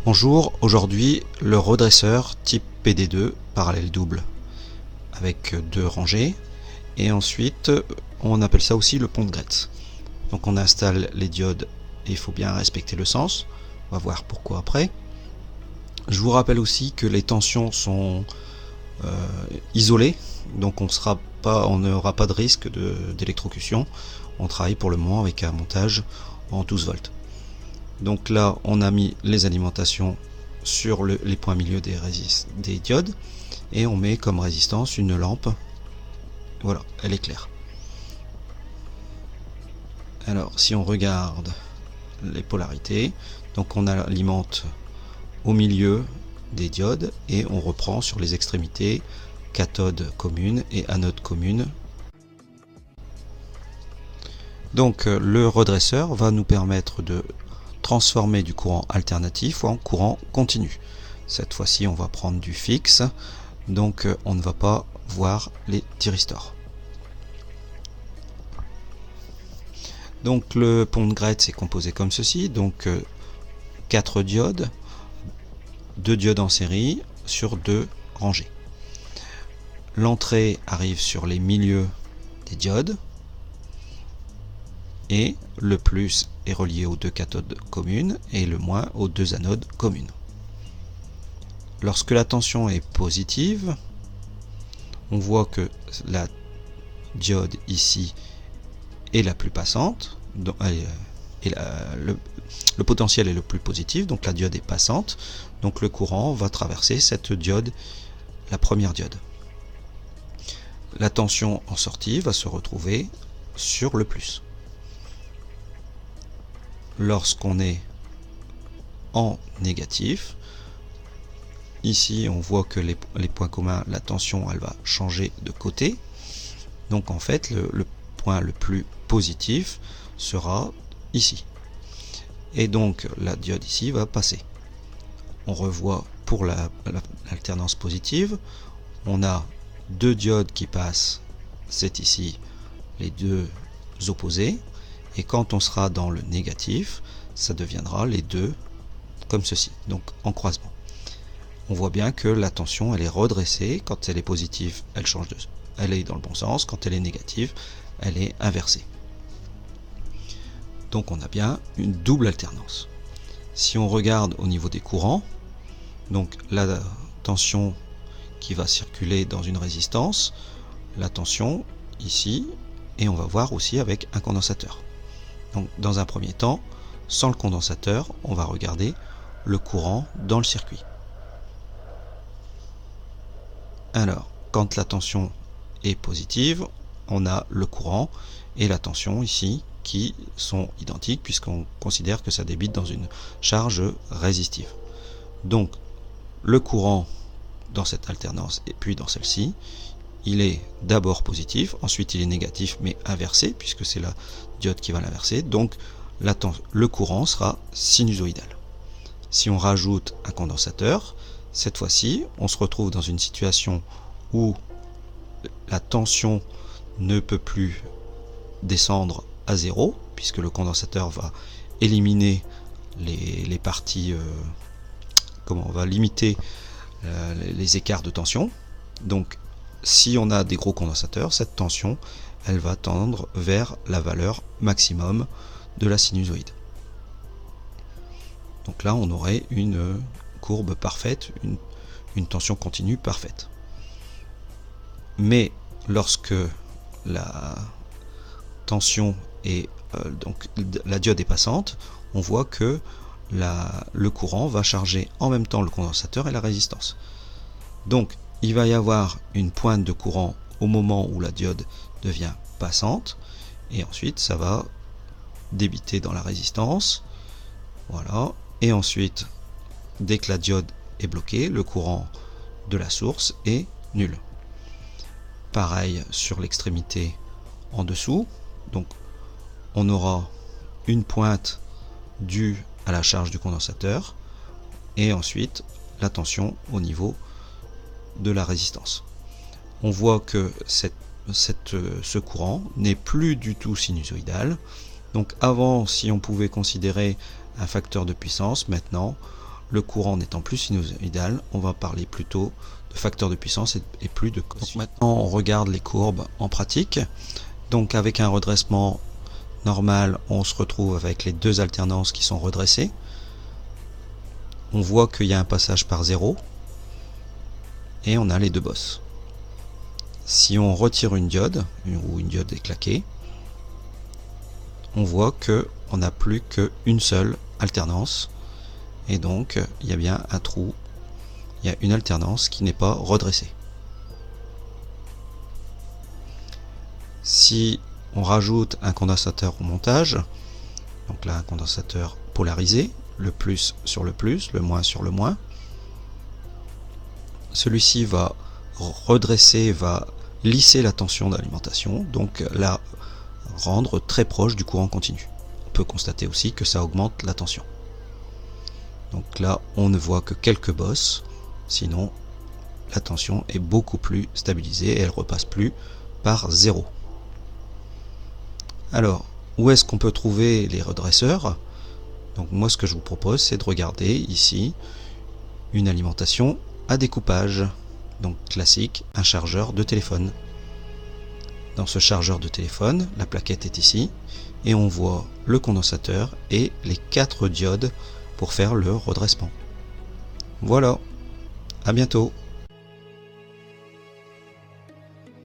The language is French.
Bonjour, aujourd'hui le redresseur type PD2 parallèle double avec deux rangées, et ensuite on appelle ça aussi le pont de Gretz. Donc on installe les diodes et il faut bien respecter le sens, on va voir pourquoi après. Je vous rappelle aussi que les tensions sont isolées, donc on n'aura pas de risque d'électrocution. On travaille pour le moment avec un montage en 12 volts. Donc là on a mis les alimentations sur les points milieu des diodes, et on met comme résistance une lampe. Voilà, elle est claire. Alors si on regarde les polarités, donc on alimente au milieu des diodes et on reprend sur les extrémités cathode commune et anode commune. Donc le redresseur va nous permettre de transformer du courant alternatif en courant continu. Cette fois-ci on va prendre du fixe, donc on ne va pas voir les thyristors. Donc le pont de Gretz est composé comme ceci, donc 4 diodes, 2 diodes en série sur 2 rangées. L'entrée arrive sur les milieux des diodes, et le plus est relié aux deux cathodes communes et le moins aux deux anodes communes. Lorsque la tension est positive, on voit que la diode ici est la plus passante, et le potentiel est le plus positif, donc la diode est passante, donc le courant va traverser cette diode, la première diode. La tension en sortie va se retrouver sur le plus. Lorsqu'on est en négatif, ici on voit que les points communs, la tension elle va changer de côté, donc en fait le point le plus positif sera ici, et donc la diode ici va passer. On revoit pour l'alternance positive, on a deux diodes qui passent, c'est ici les deux opposés, et quand on sera dans le négatif, ça deviendra les deux comme ceci, donc en croisement. On voit bien que la tension elle est redressée, quand elle est positive elle est dans le bon sens, quand elle est négative elle est inversée. Donc on a bien une double alternance. Si on regarde au niveau des courants, donc la tension qui va circuler dans une résistance, la tension ici, et on va voir aussi avec un condensateur. Donc dans un premier temps, sans le condensateur, on va regarder le courant dans le circuit. Alors, quand la tension est positive, on a le courant et la tension ici qui sont identiques puisqu'on considère que ça débite dans une charge résistive. Donc le courant dans cette alternance et puis dans celle-ci, il est d'abord positif, ensuite il est négatif mais inversé puisque c'est la diode qui va l'inverser, donc le courant sera sinusoïdal. Si on rajoute un condensateur, cette fois-ci on se retrouve dans une situation où la tension ne peut plus descendre à zéro puisque le condensateur va éliminer les parties, on va limiter les écarts de tension. Donc si on a des gros condensateurs, cette tension elle va tendre vers la valeur maximum de la sinusoïde. Donc là on aurait une courbe parfaite, une tension continue parfaite. Mais lorsque la tension est donc la diode est passante, on voit que le courant va charger en même temps le condensateur et la résistance. Donc il va y avoir une pointe de courant au moment où la diode devient passante, et ensuite ça va débiter dans la résistance, voilà, et ensuite dès que la diode est bloquée, le courant de la source est nul. Pareil sur l'extrémité en dessous, donc on aura une pointe due à la charge du condensateur et ensuite la tension au niveau de la résistance. On voit que ce courant n'est plus du tout sinusoïdal. Donc avant, si on pouvait considérer un facteur de puissance, maintenant le courant n'étant plus sinusoïdal, on va parler plutôt de facteur de puissance et plus de cos. Donc maintenant on regarde les courbes en pratique. Donc avec un redressement normal, on se retrouve avec les deux alternances qui sont redressées. On voit qu'il y a un passage par 0 et on a les deux bosses. Si on retire une diode, ou une diode est claquée, on voit qu'on n'a plus qu'une seule alternance et donc il y a bien un trou, il y a une alternance qui n'est pas redressée. Si on rajoute un condensateur au montage, donc là un condensateur polarisé, le plus sur le plus, le moins sur le moins, celui-ci va redresser, va lisser la tension d'alimentation, donc la rendre très proche du courant continu. On peut constater aussi que ça augmente la tension. Donc là on ne voit que quelques bosses, sinon la tension est beaucoup plus stabilisée et elle repasse plus par 0. Alors, où est-ce qu'on peut trouver les redresseurs? Donc moi ce que je vous propose, c'est de regarder ici une alimentation à découpage. Donc classique, un chargeur de téléphone. Dans ce chargeur de téléphone, la plaquette est ici, et on voit le condensateur et les 4 diodes pour faire le redressement. Voilà, à bientôt.